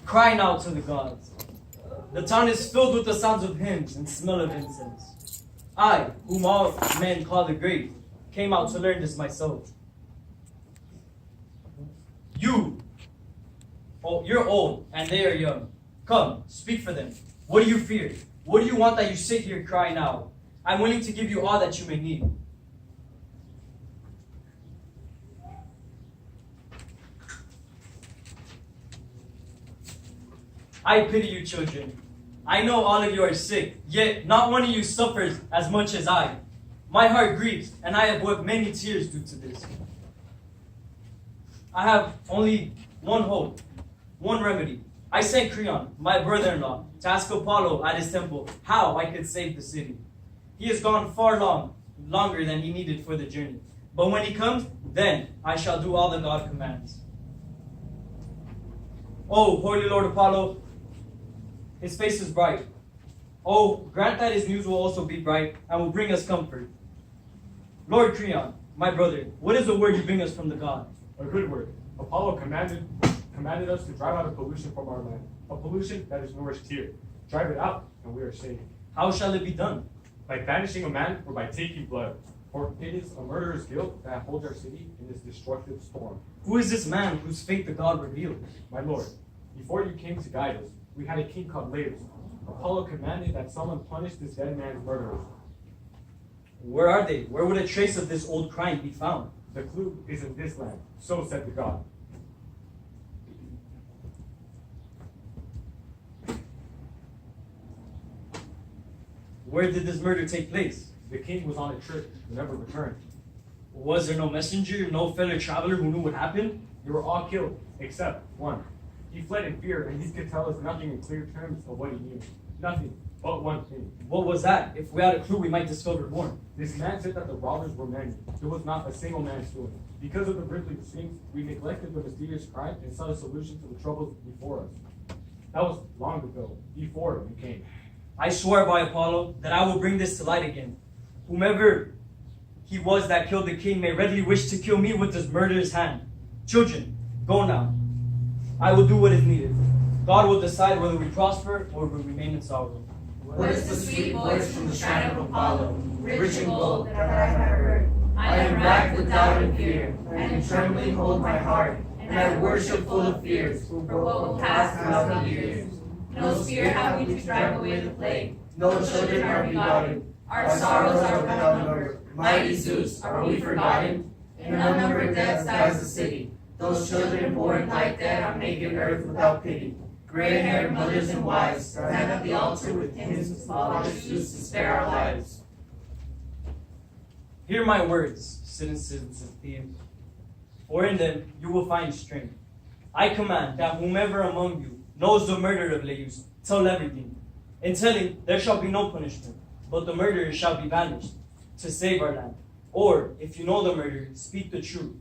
Cry now to the gods. The town is filled with the sounds of hymns and smell of incense. I, whom all men call the great, came out to learn this myself. You're old, and they are young. Come, speak for them. What do you fear? What do you want that you sit here crying out? I'm willing to give you all that you may need. I pity you, children. I know all of you are sick, yet not one of you suffers as much as I. My heart grieves, and I have wept many tears due to this. I have only one hope, one remedy. I sent Creon, my brother-in-law, to ask Apollo at his temple how I could save the city. He has gone longer than he needed for the journey. But when he comes, then I shall do all the God commands. Oh, holy Lord Apollo, his face is bright. Oh, grant that his news will also be bright and will bring us comfort. Lord Creon, my brother, what is the word you bring us from the God? A good word. Apollo commanded us to drive out a pollution from our land, a pollution that is nourished here. Drive it out, and we are saved. How shall it be done? By banishing a man or by taking blood. For it is a murderer's guilt that holds our city in this destructive storm. Who is this man whose fate the God revealed? My lord, before you came to guide us, we had a king called Oedipus. Apollo commanded that someone punish this dead man's murderers. Where are they? Where would a trace of this old crime be found? The clue is in this land, so said the god. Where did this murder take place? The king was on a trip and never returned. Was there no messenger, no fellow traveler who knew what happened? They were all killed, except one. He fled in fear, and he could tell us nothing in clear terms of what he knew. Nothing but one thing. What was that? If we had a clue, we might discover more. This man said that the robbers were many. There was not a single man stealing. Because of the rippling things, we neglected the mysterious crime and sought a solution to the troubles before us. That was long ago, before we came. I swear by Apollo that I will bring this to light again. Whomever he was that killed the king may readily wish to kill me with this murderous hand. Children, go now. I will do what is needed. God will decide whether we prosper or we remain in sorrow. What is the sweet voice from the shrine of Apollo, rich in gold, that I have heard? I am racked with doubt and fear, and in trembling hold my heart, and I worship full of fears, for what will pass throughout the years. No spear have we to drive away the plague, no children are begotten, our sorrows are without number. Mighty Zeus, are we forgotten? In unnumbered deaths dies the city. Those children born like dead on naked earth without pity. Gray-haired mothers and wives stand at the altar with hymns to Father Zeus to spare our lives. Hear my words, citizens of Thebes, for in them you will find strength. I command that whomever among you knows the murder of Laius, tell everything. In telling, there shall be no punishment, but the murderer shall be banished to save our land. Or, if you know the murderer, speak the truth,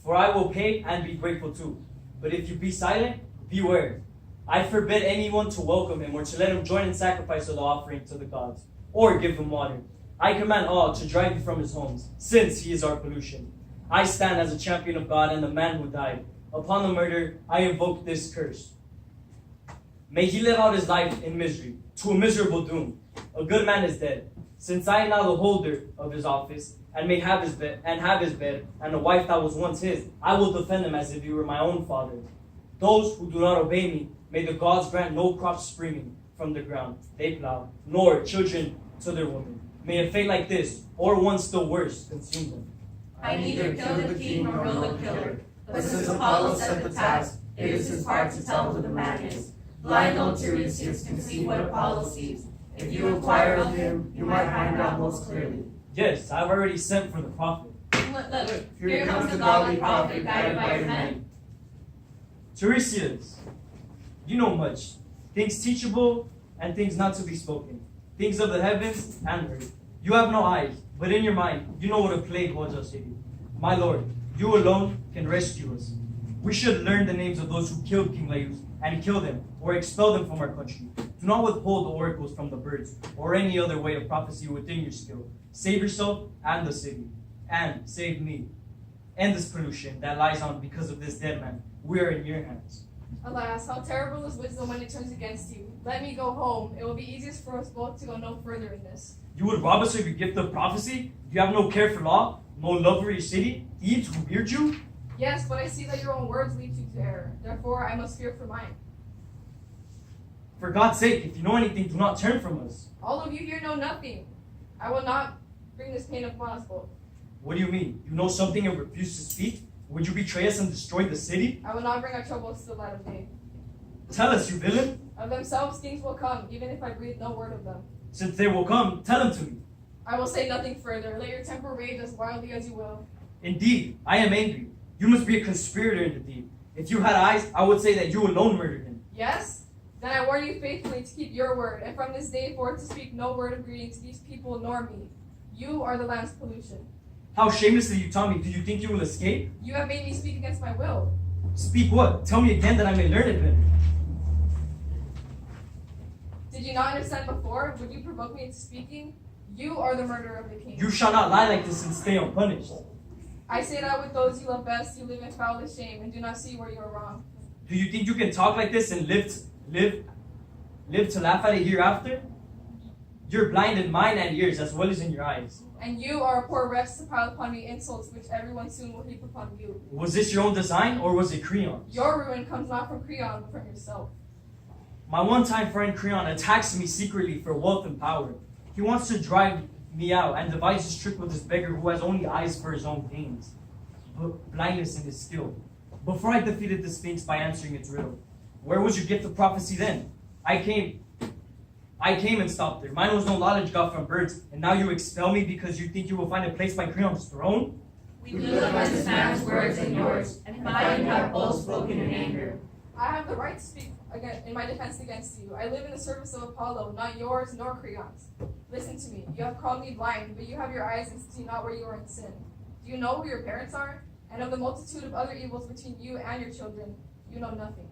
for I will pay and be grateful too. But if you be silent, beware. I forbid anyone to welcome him or to let him join in sacrifice of the offering to the gods, or give him water. I command all to drive him from his homes, since he is our pollution. I stand as a champion of God and the man who died. Upon the murder, I invoke this curse. May he live out his life in misery, to a miserable doom. A good man is dead. Since I am now the holder of his office, and may have his bed, and a wife that was once his, I will defend him as if he were my own father. Those who do not obey me, may the gods grant no crops springing from the ground they plow, nor children to their women. May a fate like this, or one still worse, consume them. I neither killed the king nor will the killer, but since Apollo set the task, it is his part to tell who the man is. Blind old Tiresias can see what Apollo sees. If you inquire of him, you might find out most clearly. Yes, I've already sent for the prophet. Look, here comes the godly prophet guided by his men. Tiresias, you know much. Things teachable and things not to be spoken. Things of the heavens and earth. You have no eyes, but in your mind, you know what a plague holds our city. My lord, you alone can rescue us. We should learn the names of those who killed King Laius and kill them or expel them from our country. Do not withhold the oracles from the birds or any other way of prophecy within your skill. Save yourself and the city, and save me. End this pollution that lies on because of this dead man. We are in your hands. Alas, how terrible is wisdom when it turns against you. Let me go home. It will be easiest for us both to go no further in this. You would rob us of your gift of prophecy? You have no care for law, no love for your city? Thieves who reared you? Yes, but I see that your own words lead you to error. Therefore, I must fear for mine. For God's sake, if you know anything, do not turn from us. All of you here know nothing. I will not bring this pain upon us both. What do you mean? You know something and refuse to speak? Would you betray us and destroy the city? I will not bring our troubles to the light of day. Tell us, you villain. Of themselves things will come, even if I breathe no word of them. Since they will come, tell them to me. I will say nothing further. Let your temper rage as wildly as you will. Indeed, I am angry. You must be a conspirator in the deed. If you had eyes, I would say that you alone murdered him. Yes? Then I warn you faithfully to keep your word, and from this day forth to speak no word of greeting to these people nor me. You are the land's pollution. How shamelessly you taunt me. Do you think you will escape? You have made me speak against my will. Speak what? Tell me again that I may learn it then. Did you not understand before? Would you provoke me into speaking? You are the murderer of the king. You shall not lie like this and stay unpunished. I say that with those you love best, you live in foulest shame and do not see where you are wrong. Do you think you can talk like this and live to laugh at it hereafter? You're blind in mind and ears as well as in your eyes. And you are a poor wretch to pile upon me insults which everyone soon will heap upon you. Was this your own design or was it Creon's? Your ruin comes not from Creon but from yourself. My one-time friend Creon attacks me secretly for wealth and power. He wants to drive me out and devises his trick with this beggar who has only eyes for his own gains, but blindness in his skill. Before I defeated the Sphinx by answering its riddle, where was your gift of prophecy then? I came and stopped there. Mine was no knowledge got from birds, and now you expel me because you think you will find a place by Creon's throne? We look on this man's words and yours, and find you have both spoken in anger. I have the right to speak in my defense against you. I live in the service of Apollo, not yours nor Creon's. Listen to me. You have called me blind, but you have your eyes and see not where you are in sin. Do you know who your parents are? And of the multitude of other evils between you and your children, you know nothing.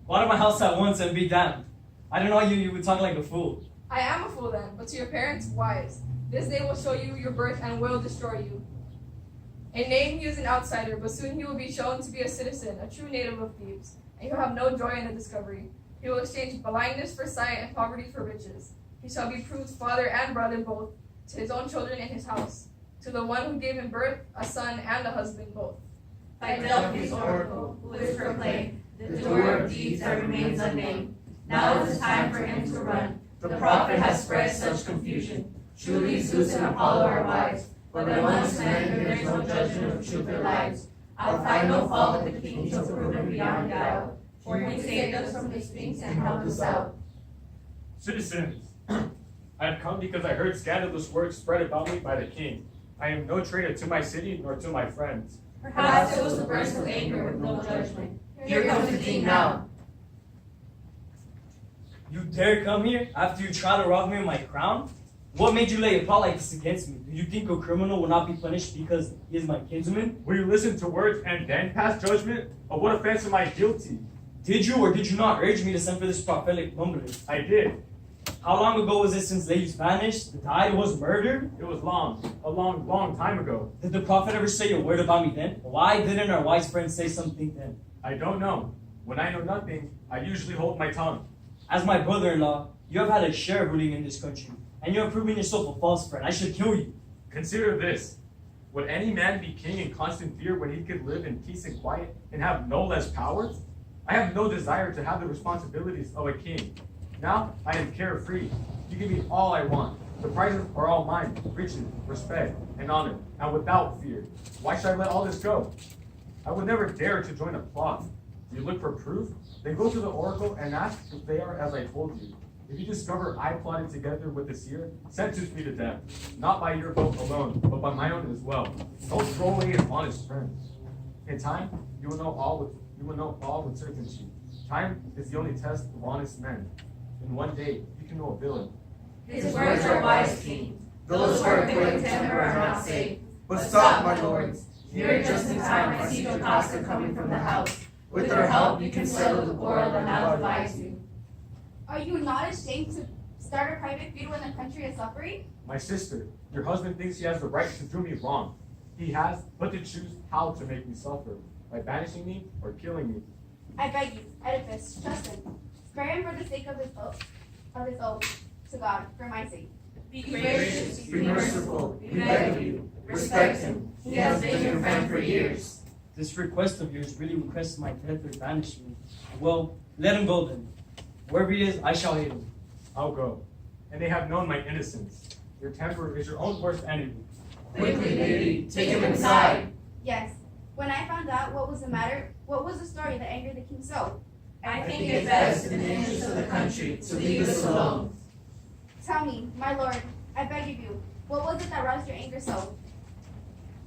Go out of my house at once and be damned. I don't know why you would talk like a fool. I am a fool then, but to your parents, wise. This day will show you your birth and will destroy you. In name he is an outsider, but soon he will be shown to be a citizen, a true native of Thebes, and you will have no joy in the discovery. He will exchange blindness for sight and poverty for riches. He shall be proved father and brother both, to his own children in his house, to the one who gave him birth, a son and a husband both. By Delphi's oracle, who is proclaimed, the doer of deeds that remains unnamed. Now is the time for him to run. The prophet has spread such confusion. Truly Zeus and Apollo are wise, but amongst men there is no judgment of truth or lies. I'll find no fault with the king till proven beyond doubt, for he saved us from the Sphinx and helped us out. Citizens, I have come because I heard scandalous words spread about me by the king. I am no traitor to my city nor to my friends. Perhaps it was the burst of anger with no judgment. Here comes the king now. You dare come here after you try to rob me of my crown? What made you lay a plot like this against me? Do you think a criminal will not be punished because he is my kinsman? Will you listen to words and then pass judgment? Of what offense am I guilty? Did you or did you not urge me to send for this prophetic mumbler? I did. How long ago was it since Laius vanished, died, was murdered? It was a long time ago. Did the prophet ever say a word about me then? Why didn't our wise friend say something then? I don't know. When I know nothing, I usually hold my tongue. As my brother-in-law, you have had a share of ruling in this country, and you have proven yourself a false friend. I should kill you. Consider this. Would any man be king in constant fear when he could live in peace and quiet and have no less power? I have no desire to have the responsibilities of a king. Now I am carefree. You give me all I want. The prizes are all mine, riches, respect, and honor, and without fear. Why should I let all this go? I would never dare to join a plot. Do you look for proof? Then go to the oracle and ask if they are as I told you. If you discover I plotted together with the seer, sentence me to death, not by your vote alone, but by my own as well. Don't throw away an honest friend. In time, you will know all with certainty. Time is the only test of honest men. In one day, you can know a villain. His words are wise, king. Those who are quick temper are not safe. But stop, my lords. Here just in time, I see Jocasta coming from the house. With her help, you can settle the quarrel that now divides you. Are you not ashamed to Start a private feud when the country is suffering? My sister, your husband thinks he has the right to do me wrong. He has but to choose how to make me suffer, by banishing me or killing me. I beg you, Oedipus, trust him. Spare him for the sake of his oath to God, for my sake. Be gracious, be merciful, we beg of you. Respect him. He has been your friend for years. This request of yours really requests my death or banishment. Well, let him go then. Wherever he is, I shall hate him. I'll go. And they have known my innocence. Your temper is your own worst enemy. Quickly, lady, take him inside. Yes. When I found out what was the matter, what was the story that angered the king so? I think it best in the interest of the country to leave us alone. Tell me, my lord, I beg of you, what was it that roused your anger so?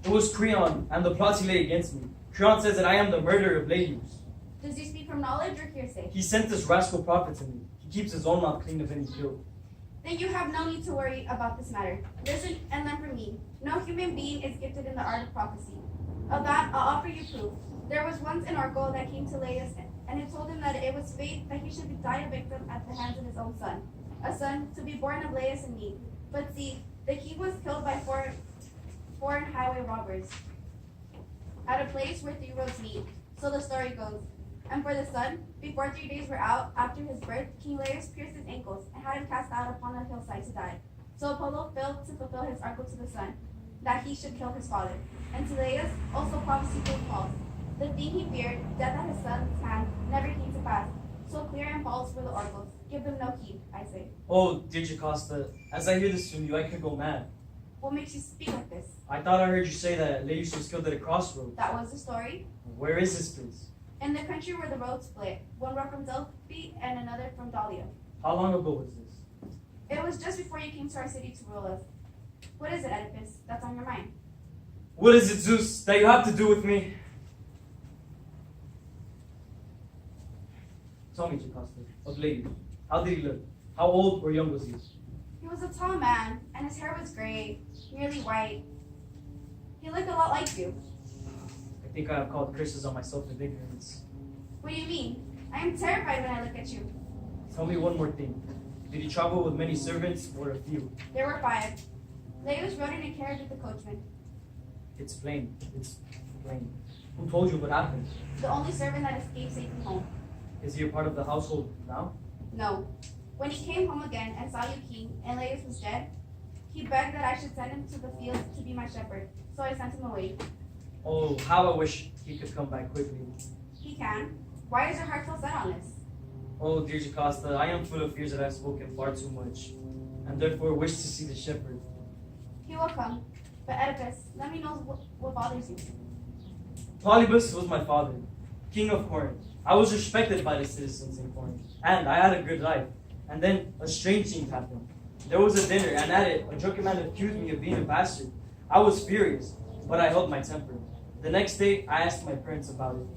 It was Creon and the plots he laid against me. Creon says that I am the murderer of Laius. Does he speak from knowledge or hearsay? He sent this rascal prophet to me. He keeps his own mouth clean of any guilt. Then you have no need to worry about this matter. Listen and learn from me. No human being is gifted in the art of prophecy. Of that, I'll offer you proof. There was once an oracle that came to Laius, and it told him that it was fate that he should die a victim at the hands of his own son. A son to be born of Laius and me. But see, the king was killed by foreign highway robbers at a place where 3 roads meet. So the story goes. And for the son, before 3 days were out after his birth, King Laius pierced his ankles and had him cast out upon a hillside to die. So Apollo failed to fulfill his oracle to the son, that he should kill his father. And to Laius also prophecy proved false. The thing he feared, death at his son's hand, never came to pass. So clear and false were the oracles. Give them no heed, I say. Oh, dear Jocasta, as I hear this from you, I could go mad. What makes you speak like this? I thought I heard you say that Laius was killed at a crossroads. That was the story. Where is this place? In the country where the roads split, one road from Delphi and another from Dahlia. How long ago was this? It was just before you came to our city to rule us. What is it, Oedipus, that's on your mind? What is it, Zeus, that you have to do with me? Tell me, Jocasta, of Laius. How did he look? How old or young was he? He was a tall man, and his hair was gray, nearly white. He looked a lot like you. I think I have called curses on myself with ignorance. What do you mean? I am terrified when I look at you. Tell me one more thing. Did he travel with many servants or a few? There were 5. Laius rode in a carriage with the coachman. It's plain. It's plain. Who told you what happened? The only servant that escaped safely home. Is he a part of the household now? No. When he came home again and saw you king, and Laius was dead, he begged that I should send him to the fields to be my shepherd. So I sent him away. Oh, how I wish he could come back quickly. He can. Why is your heart so set on this? Oh, dear Jocasta, I am full of fears that I've spoken far too much, and therefore wish to see the shepherd. He will come. But Oedipus, let me know what bothers you. Polybus was my father, king of Corinth. I was respected by the citizens in Corinth, and I had a good life. And then a strange thing happened. There was a dinner, and at it, a drunken man accused me of being a bastard. I was furious, but I held my temper. The next day, I asked my parents about it.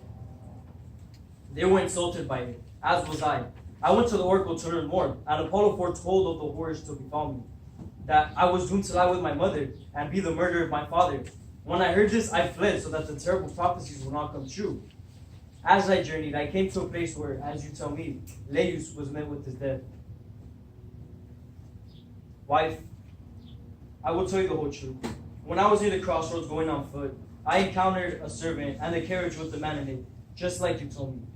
They were insulted by it, as was I. I went to the oracle to learn more, and Apollo foretold of the horrors to befall me. That I was doomed to lie with my mother and be the murderer of my father. When I heard this, I fled so that the terrible prophecies would not come true. As I journeyed, I came to a place where, as you tell me, Laius was met with his death. Wife, I will tell you the whole truth. When I was near the crossroads going on foot, I encountered a servant and a carriage with the man in it, just like you told me.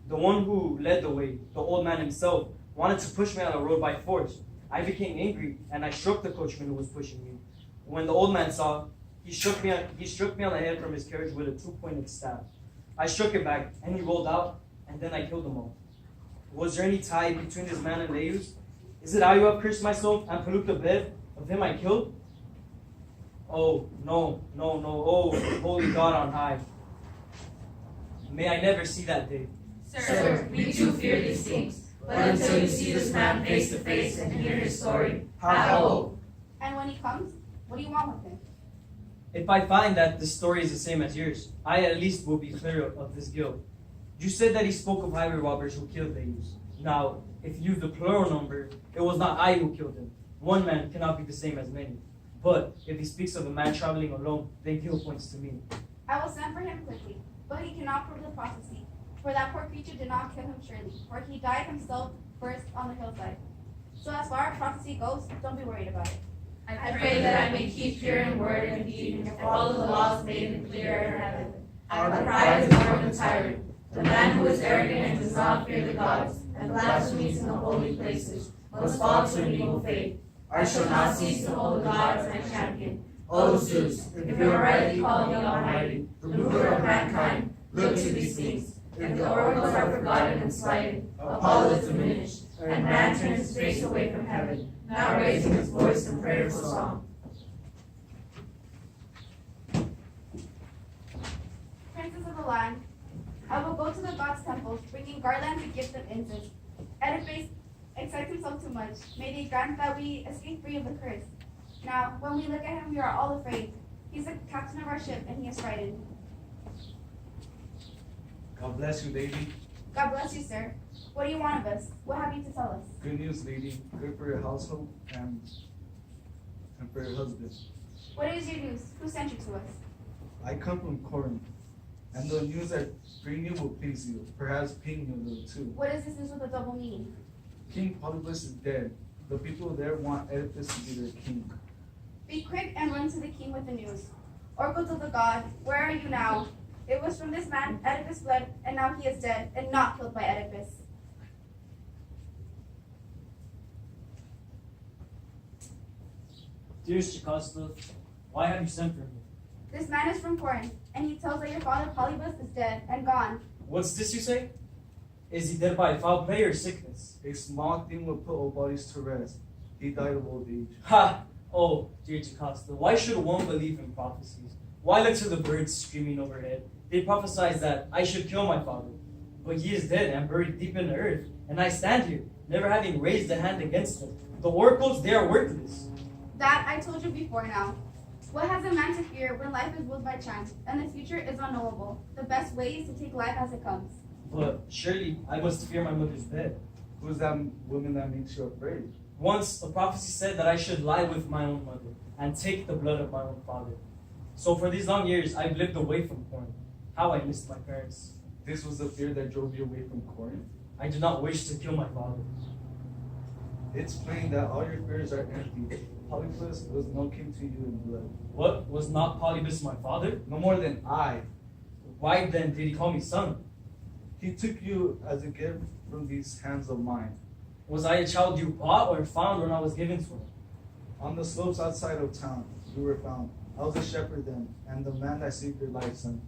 The one who led the way, the old man himself, wanted to push me on the road by force. I became angry and I struck the coachman who was pushing me. When the old man saw, he struck me on the head from his carriage with a 2-pointed staff. I struck it back and he rolled out, and then I killed them all. Was there any tie between this man and Laius? Is it I who have cursed myself and pollute the bed of him I killed? Oh, no, oh, holy God on high. May I never see that day. Sir, we too fear these things, but until you see this man face to face and hear his story, have hope. And when he comes, what do you want with him? If I find that the story is the same as yours, I at least will be clear of this guilt. You said that he spoke of highway robbers who killed Laius. Now, if you use the plural number, it was not I who killed him. One man cannot be the same as many. But if he speaks of a man traveling alone, then guilt points to me. I will send for him quickly, but he cannot prove the prophecy. For that poor creature did not kill him surely, for he died himself first on the hillside. So as far as prophecy goes, don't be worried about it. I pray that I may keep pure in word and deed, and follow the laws made and clear in heaven. Our pride is more than tyrant, the man who is arrogant and does not fear the gods, and blasphemes in the holy places, must fall to an evil fate. I shall not cease to hold God as my champion. O Zeus, if you are rightly called the Almighty, the ruler of mankind, look to these things. If the oracles are forgotten and slighted, Apollo is diminished, and man turns his face away from heaven, now raising his voice in prayerful song. Princes of the land, I will go to the gods' temples, bringing garlands and gifts of incense. Oedipus excites himself too much. May they grant that we escape free of the curse. Now, when we look at him, we are all afraid. He's the captain of our ship, and he is frightened. God bless you, lady. God bless you, sir. What do you want of us? What have you to tell us? Good news, lady. Good for your household and for your husband. What is your news? Who sent you to us? I come from Corinth, and the news I bring you will please you, perhaps pain you a little too. What is this news with a double meaning? King Oedipus is dead. The people there want Oedipus to be their king. Be quick and run to the king with the news. Oracles of the god, where are you now? It was from this man Oedipus fled, and now he is dead, and not killed by Oedipus. Dearest Jocasta, why have you sent for me? This man is from Corinth, and he tells that your father Polybus is dead and gone. What's this you say? Is he dead by foul play or sickness? A small thing will put all bodies to rest. He died of old age. Ha! Oh, dear Jocasta, why should one believe in prophecies? Why look to the birds screaming overhead? They prophesied that I should kill my father. But he is dead and buried deep in the earth, and I stand here, never having raised a hand against him. The oracles, they are worthless. That I told you before now. What has a man to fear when life is ruled by chance, and the future is unknowable? The best way is to take life as it comes. But surely I must fear my mother's bed. Who's that woman that makes you afraid? Once a prophecy said that I should lie with my own mother and take the blood of my own father. So for these long years, I've lived away from Corinth. How I missed my parents. This was the fear that drove you away from Corinth? I do not wish to kill my father. It's plain that all your fears are empty. Polybus was no kin to you in blood. What? Was not Polybus my father? No more than I. Why then did he call me son? He took you as a gift from these hands of mine. Was I a child you bought or found when I was given to him? On the slopes outside of town, you were found. I was a shepherd then, and the man that saved your life, son.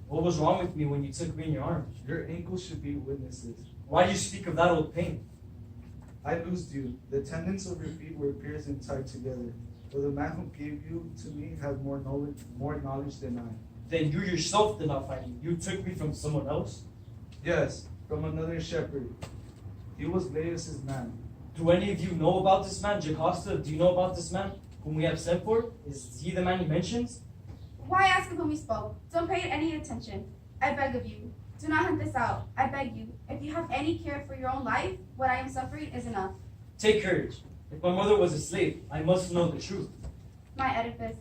What was wrong with me when you took me in your arms? Your ankles should be witnesses. Why do you speak of that old pain? I loosed you. The tendons of your feet were pierced and tied together. For the man who gave you to me had more knowledge than I. Then you yourself did not find me. You took me from someone else? Yes, from another shepherd. He was Laius' man. Do any of you know about this man, Jocasta? Do you know about this man whom we have sent for? Is he the man he mentions? Why ask of whom we spoke? Don't pay it any attention. I beg of you. Do not hunt this out. I beg you. If you have any care for your own life, what I am suffering is enough. Take courage. If my mother was a slave, I must know the truth. My Oedipus,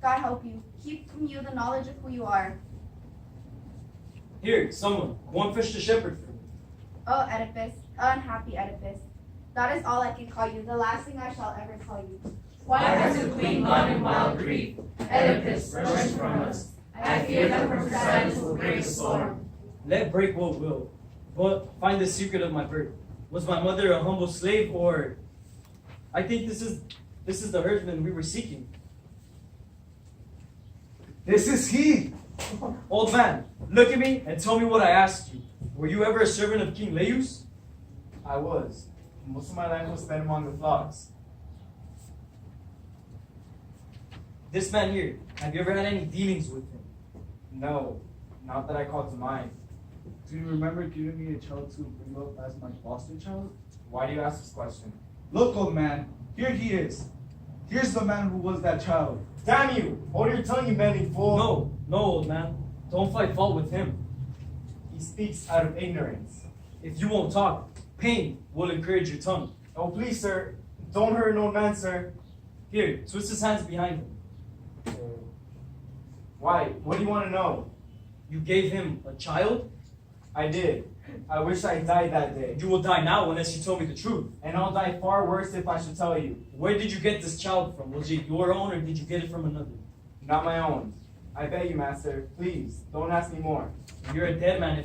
God help you. Keep from you the knowledge of who you are. Here, someone, go and fetch the shepherd for me. Oh, Oedipus, unhappy Oedipus. That is all I can call you, the last thing I shall ever call you. Why has the queen gone in wild grief? Oedipus, rush from us. I fear that her silence will break a storm. Let break what will, but find the secret of my birth. Was my mother a humble slave, or... I think this is the herdsman we were seeking. This is he! Old man, look at me and tell me what I asked you. Were you ever a servant of King Laius? I was. Most of my life was spent among the flocks. This man here, have you ever had any dealings with him? No, not that I call to mind. Do you remember giving me a child to bring up as my foster child? Why do you ask this question? Look, old man, here he is. Here's the man who was that child. Damn you! Hold your tongue, you bending fool! No, old man. Don't fight fault with him. He speaks out of ignorance. If you won't talk, pain will encourage your tongue. Oh, please, sir. Don't hurt an old man, sir. Here, twist his hands behind him. Why? What do you want to know? You gave him a child? I did. I wish I died that day. You will die now unless you tell me the truth. And I'll die far worse if I should tell you. Where did you get this child from? Was it your own or did you get it from another? Not my own. I beg you, master, please, don't ask me more. You're a dead man if